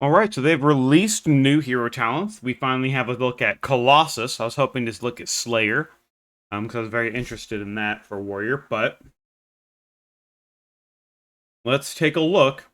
Alright, so they've released new hero talents. We finally have a look at Colossus. I was hoping to look at Slayer, because I was very interested in that for Warrior, but let's take a look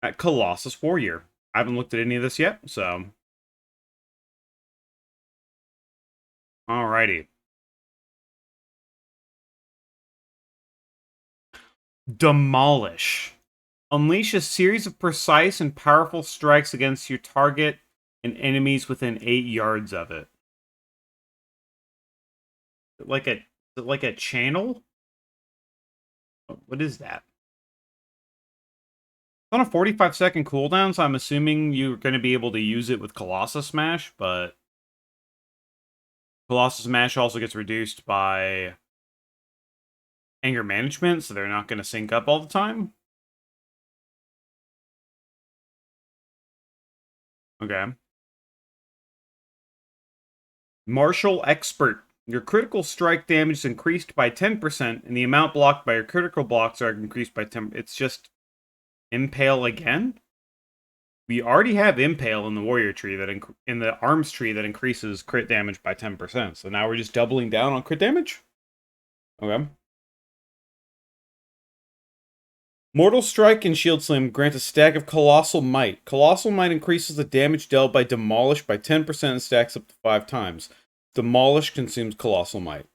at Colossus Warrior. I haven't looked at any of this yet, so alrighty. Demolish. Unleash a series of precise and powerful strikes against your target and enemies within 8 yards of it. Like a channel? What is that? On a 45-second cooldown, so I'm assuming you're going to be able to use it with Colossus Smash, but Colossus Smash also gets reduced by anger management, so they're not going to sync up all the time. Okay. Martial Expert. Your critical strike damage is increased by 10%, and the amount blocked by your critical blocks are increased by 10%. It's just Impale again? We already have Impale in the Warrior tree, in the Arms tree that increases crit damage by 10%. So now we're just doubling down on crit damage? Okay. Mortal Strike and Shield Slam grant a stack of Colossal Might. Colossal Might increases the damage dealt by Demolish by 10% and stacks up to 5 times. Demolish consumes Colossal Might.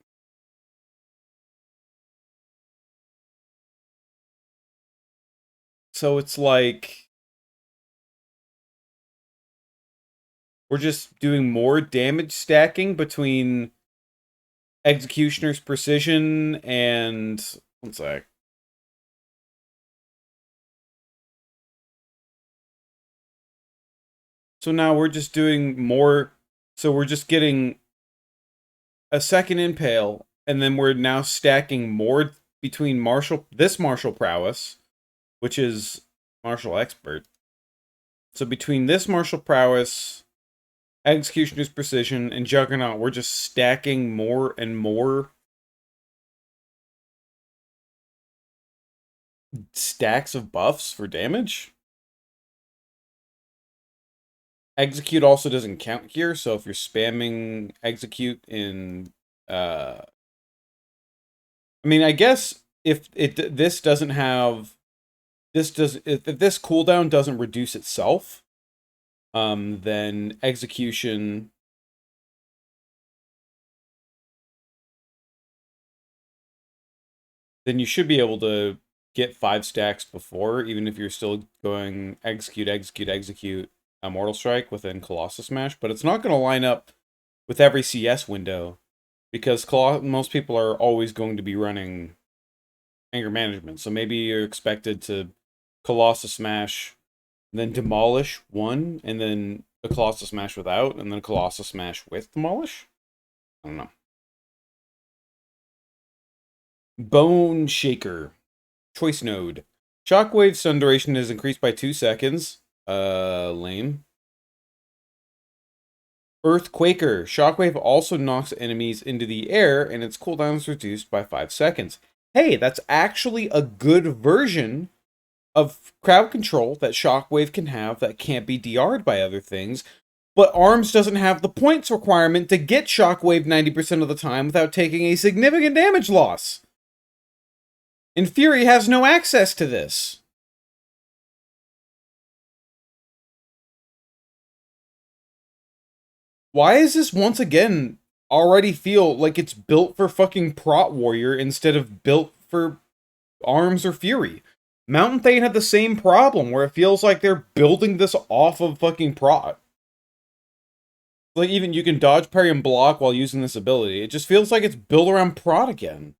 So it's like we're just doing more damage stacking between Executioner's Precision and... one sec. So now we're just doing more... So we're just getting a second Impale, and then we're now stacking more between this Martial Prowess, which is Martial Expert. So between this Martial Prowess, Executioner's Precision, and Juggernaut, we're just stacking more and more stacks of buffs for damage. Execute also doesn't count here, so if you're spamming Execute in... I mean, I guess if this doesn't have... if this cooldown doesn't reduce itself, then Execution... then you should be able to get 5 stacks before, even if you're still going execute, Mortal Strike within Colossus Smash, but it's not going to line up with every CS window, because most people are always going to be running anger management, so maybe you're expected to Colossus Smash, then Demolish one, and then a Colossus Smash without, and then a Colossus Smash with Demolish? I don't know. Bone Shaker. Choice Node. Shockwave stun duration is increased by 2 seconds. Lame. Earthquaker. Shockwave also knocks enemies into the air, and its cooldown is reduced by 5 seconds. Hey, that's actually a good version of crowd control that Shockwave can have that can't be DR'd by other things. But ARMS doesn't have the points requirement to get Shockwave 90% of the time without taking a significant damage loss. And Fury has no access to this. Why is this once again already feel like it's built for fucking Prot Warrior instead of built for Arms or Fury? Mountain Thane had the same problem where it feels like they're building this off of fucking Prot. Like, even you can dodge, parry, and block while using this ability. It just feels like it's built around Prot again.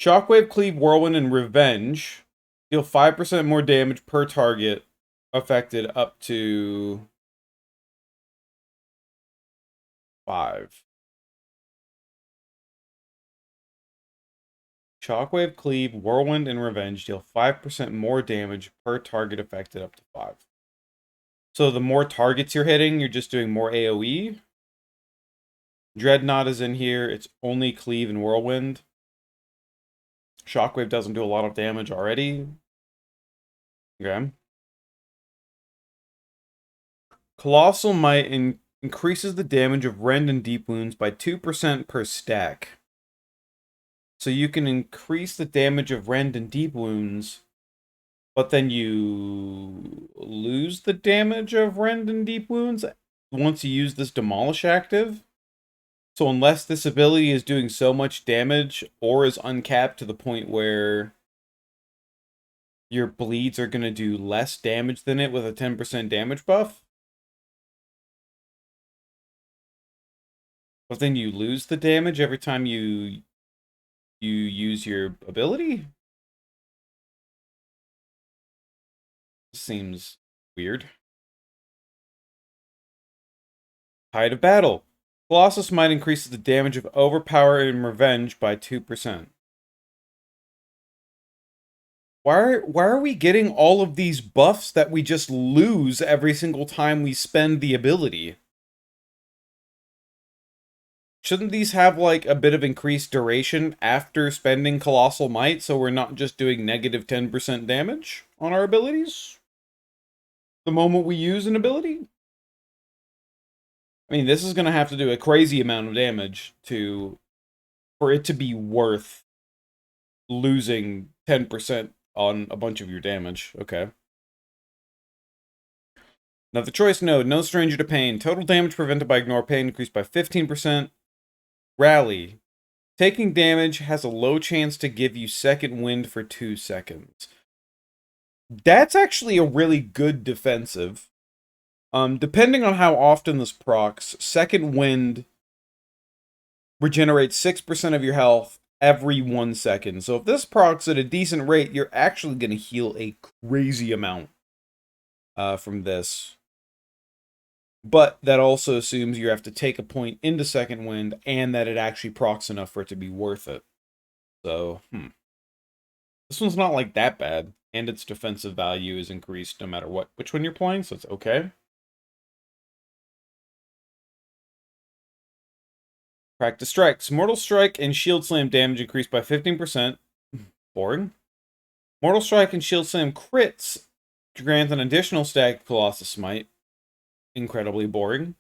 Shockwave, Cleave, Whirlwind, and Revenge deal 5% more damage per target affected up to 5. Shockwave, Cleave, Whirlwind, and Revenge deal 5% more damage per target affected up to 5. So the more targets you're hitting, you're just doing more AoE. Dreadnought is in here. It's only Cleave and Whirlwind. Shockwave doesn't do a lot of damage already. Okay. Colossal Might increases the damage of rend and deep wounds by 2% per stack. So you can increase the damage of rend and deep wounds, but then you lose the damage of rend and deep wounds once you use this demolish active. So unless this ability is doing so much damage or is uncapped to the point where your bleeds are going to do less damage than it with a 10% damage buff, but then you lose the damage every time you use your ability? Seems weird. Tide of Battle. Colossus might increase the damage of Overpower and Revenge by 2%. Why are we getting all of these buffs that we just lose every single time we spend the ability? Shouldn't these have, like, a bit of increased duration after spending Colossal Might, so we're not just doing negative 10% damage on our abilities the moment we use an ability? I mean, this is going to have to do a crazy amount of damage for it to be worth losing 10% on a bunch of your damage. Okay. Another choice node, no stranger to pain. Total damage prevented by ignore pain increased by 15%. Rally. Taking damage has a low chance to give you second wind for 2 seconds. That's actually a really good defensive. Depending on how often this procs, second wind regenerates 6% of your health every 1 second. So if this procs at a decent rate, you're actually going to heal a crazy amount from this. But that also assumes you have to take a point into second wind and that it actually procs enough for it to be worth it. So, this one's not like that bad. And its defensive value is increased no matter which one you're playing, so it's okay. Practice strikes. Mortal Strike and Shield Slam damage increased by 15%. Boring. Mortal Strike and Shield Slam crits grant an additional stack of Colossus Smite. Incredibly boring.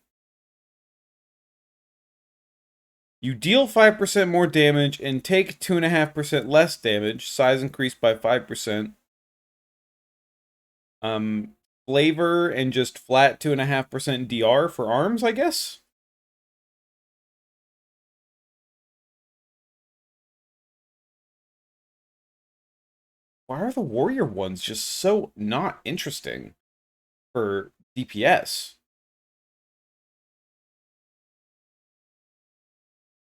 You deal 5% more damage and take 2.5% less damage. Size increased by 5%. Flavor and just flat 2.5% DR for arms, I guess? Why are the warrior ones just so not interesting for DPS?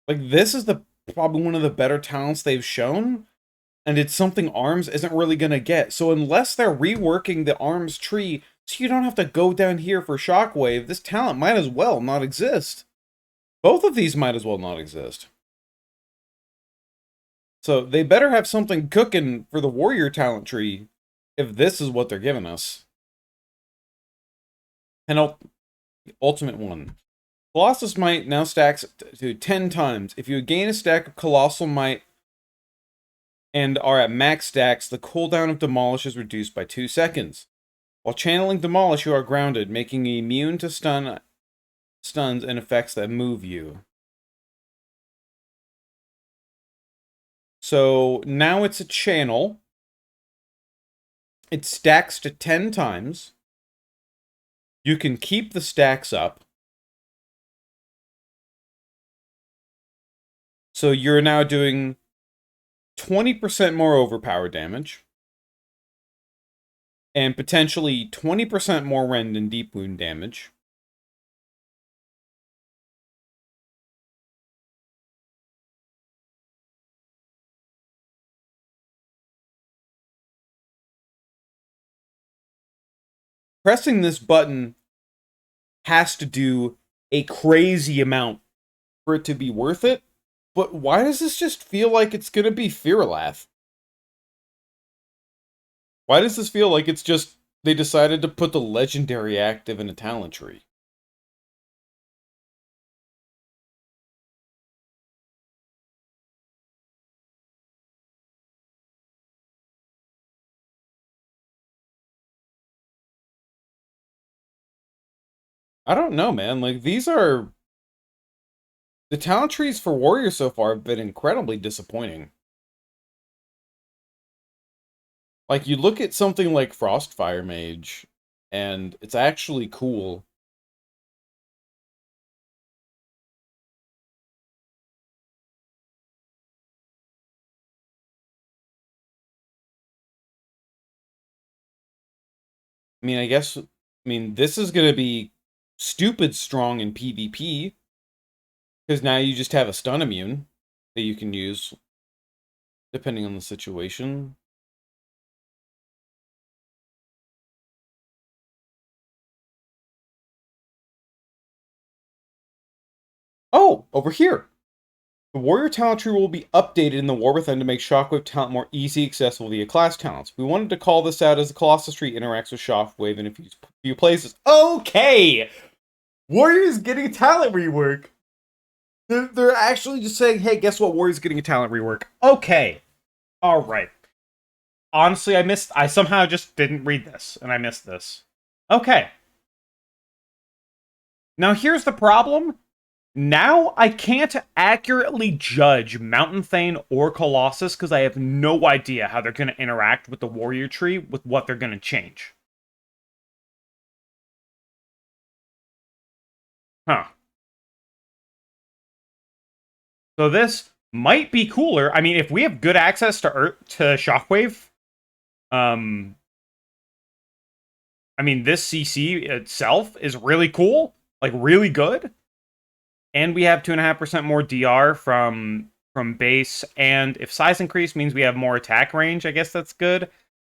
Like, this is probably one of the better talents they've shown, and it's something ARMS isn't really gonna get. So unless they're reworking the ARMS tree so you don't have to go down here for Shockwave, this talent might as well not exist. Both of these might as well not exist. So they better have something cooking for the warrior talent tree if this is what they're giving us. And ultimate one. Colossus Might now stacks to 10 times. If you gain a stack of Colossal Might and are at max stacks, the cooldown of Demolish is reduced by 2 seconds. While channeling Demolish, you are grounded, making you immune to stuns and effects that move you. So now it's a channel. It stacks to 10 times. You can keep the stacks up. So you're now doing 20% more overpower damage. And potentially 20% more rend and deep wound damage. Pressing this button has to do a crazy amount for it to be worth it. But why does this just feel like it's gonna be Fearlath? Why does this feel like it's just they decided to put the legendary active in a talent tree? I don't know, man. Like, these are the talent trees for Warrior so far have been incredibly disappointing. Like, you look at something like Frostfire Mage, and it's actually cool. I mean, this is gonna be stupid strong in PvP, because now you just have a stun immune that you can use, depending on the situation. Oh, over here! The Warrior talent tree will be updated in the War Within to make Shockwave talent more easy accessible via class talents. We wanted to call this out as the Colossus tree interacts with Shockwave in a few places. Okay! Warrior's getting a talent rework! They're actually just saying, hey, guess what? Warrior's getting a talent rework. Okay. Alright. Honestly, I somehow just didn't read this, and I missed this. Okay. Now here's the problem. Now I can't accurately judge Mountain Thane or Colossus because I have no idea how they're going to interact with the Warrior Tree with what they're going to change. Huh. So this might be cooler. I mean, if we have good access to Shockwave, I mean, this CC itself is really cool, like really good. And we have 2.5% more DR from base, and if size increase means we have more attack range, I guess that's good.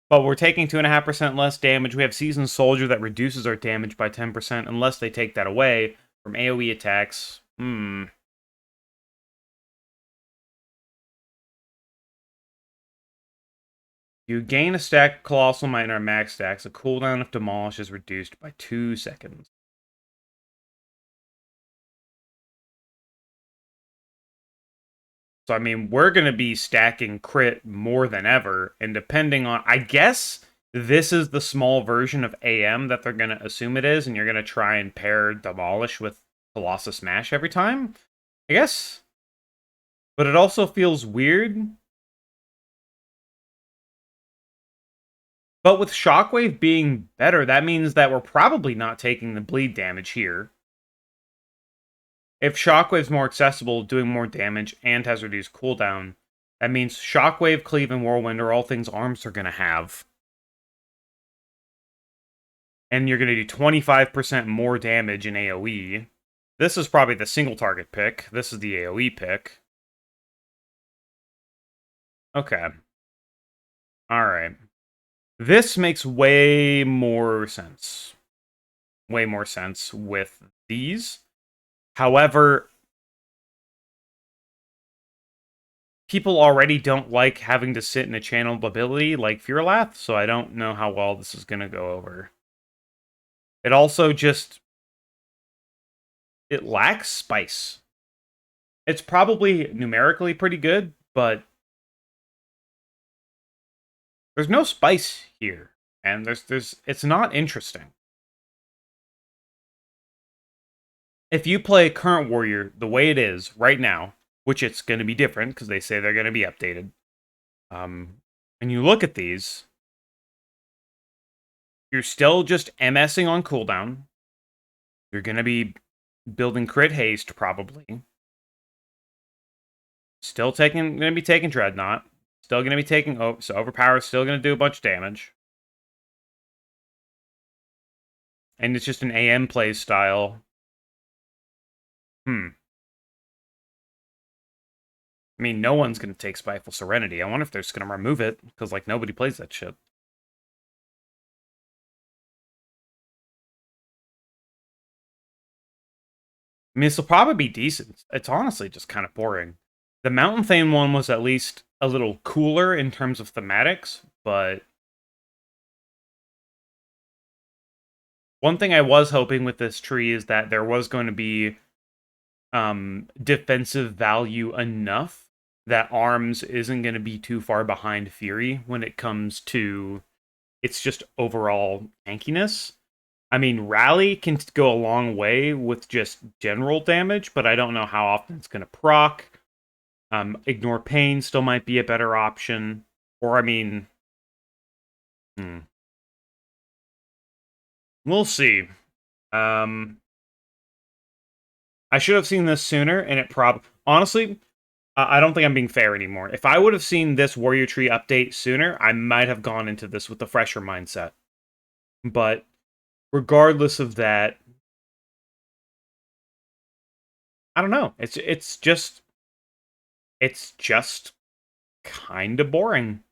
But we're taking 2.5% less damage. We have Seasoned Soldier that reduces our damage by 10% unless they take that away from AoE attacks. You gain a stack of Colossal Might in our max stacks. The cooldown of Demolish is reduced by 2 seconds. So, I mean, we're going to be stacking crit more than ever. And depending on... I guess this is the small version of AM that they're going to assume it is. And you're going to try and pair Demolish with Colossus Smash every time. I guess. But it also feels weird. But with Shockwave being better, that means that we're probably not taking the bleed damage here. If Shockwave's more accessible, doing more damage, and has reduced cooldown, that means Shockwave, Cleave, and Whirlwind are all things Arms are going to have. And you're going to do 25% more damage in AoE. This is probably the single target pick. This is the AoE pick. Okay. Alright. This makes way more sense. Way more sense with these. However, people already don't like having to sit in a channeled ability like Furlath, so I don't know how well this is going to go over. It also just... it lacks spice. It's probably numerically pretty good, but there's no spice here, and it's not interesting. If you play current Warrior the way it is right now, which it's going to be different because they say they're going to be updated, and you look at these, you're still just MSing on cooldown. You're going to be building crit haste probably. Still going to be taking Dreadnought. Still going to be taking... oh, so Overpower is still going to do a bunch of damage. And it's just an AM play style. I mean, no one's going to take Spiteful Serenity. I wonder if they're just going to remove it, because, like, nobody plays that shit. I mean, this will probably be decent. It's honestly just kind of boring. The Mountain Thane one was at least a little cooler in terms of thematics, but... one thing I was hoping with this tree is that there was going to be defensive value enough that Arms isn't going to be too far behind Fury when it comes to its just overall tankiness. I mean, Rally can go a long way with just general damage, but I don't know how often it's going to proc. Ignore Pain still might be a better option. Or, I mean, hmm, we'll see. Um, I should have seen this sooner, and it honestly, I don't think I'm being fair anymore. If I would have seen this Warrior Tree update sooner, I might have gone into this with a fresher mindset. But regardless of that, I don't know. It's just kind of boring.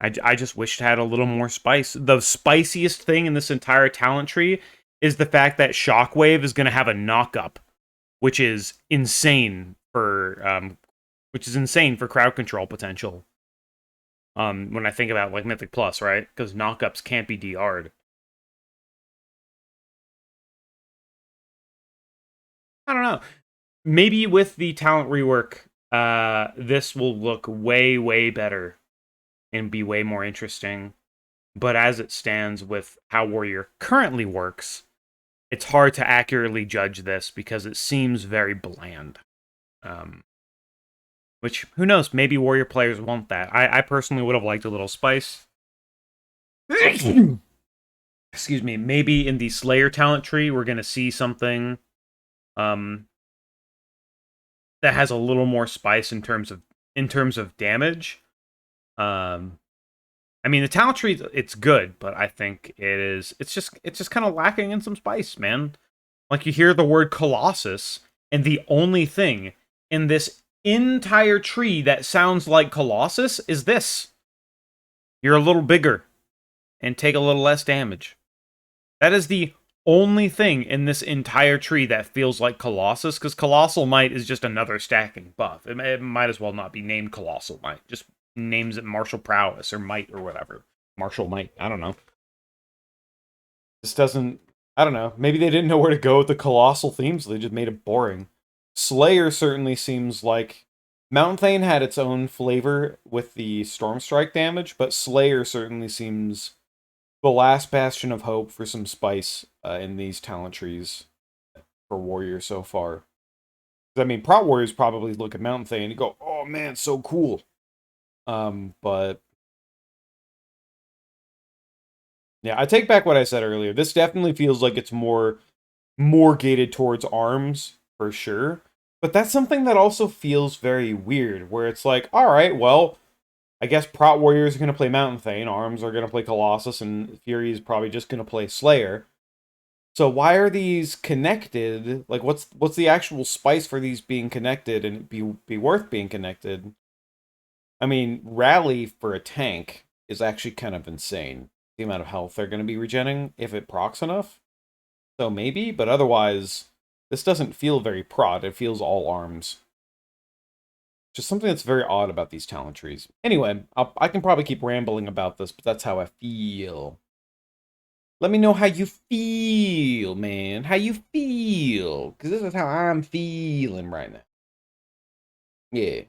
I just wished it had a little more spice. The spiciest thing in this entire talent tree is the fact that Shockwave is going to have a knockup, which is insane for crowd control potential. When I think about like Mythic Plus, right? Because knockups can't be DR'd. I don't know. Maybe with the talent rework, this will look way, way better and be way more interesting. But as it stands with how Warrior currently works, it's hard to accurately judge this because it seems very bland. Um, which, who knows, maybe Warrior players want that. I personally would have liked a little spice. Excuse me. Maybe in the Slayer talent tree, we're going to see something um, that has a little more spice in terms of damage. Um, I mean, the talent tree it's good, but I think it's just kind of lacking in some spice, man. Like you hear the word Colossus, and the only thing in this entire tree that sounds like Colossus is this. You're a little bigger and take a little less damage. That is the only thing in this entire tree that feels like Colossus, because Colossal Might is just another stacking buff. It might as well not be named Colossal Might. Just names it Martial Prowess or Might or whatever. Martial Might. I don't know. This doesn't. I don't know. Maybe they didn't know where to go with the colossal themes, so they just made it boring. Slayer certainly seems like Mountain Thane had its own flavor with the Storm Strike damage, but Slayer certainly seems the last bastion of hope for some spice in these talent trees for Warrior so far. I mean, Prot Warriors probably look at Mountain Thane and go, "Oh man, so cool." But yeah, I take back what I said earlier. This definitely feels like it's more gated towards arms for sure. But that's something that also feels very weird, where it's like, all right, well, I guess Prot Warriors are going to play Mountain Thane, arms are going to play Colossus, and Fury is probably just going to play Slayer. So why are these connected? Like, what's the actual spice for these being connected and be worth being connected? I mean, Rally for a tank is actually kind of insane. The amount of health they're going to be regenning if it procs enough. So maybe, but otherwise, this doesn't feel very prod. It feels all arms. Just something that's very odd about these talent trees. Anyway, I can probably keep rambling about this, but that's how I feel. Let me know how you feel, man. How you feel. Because this is how I'm feeling right now. Yeah.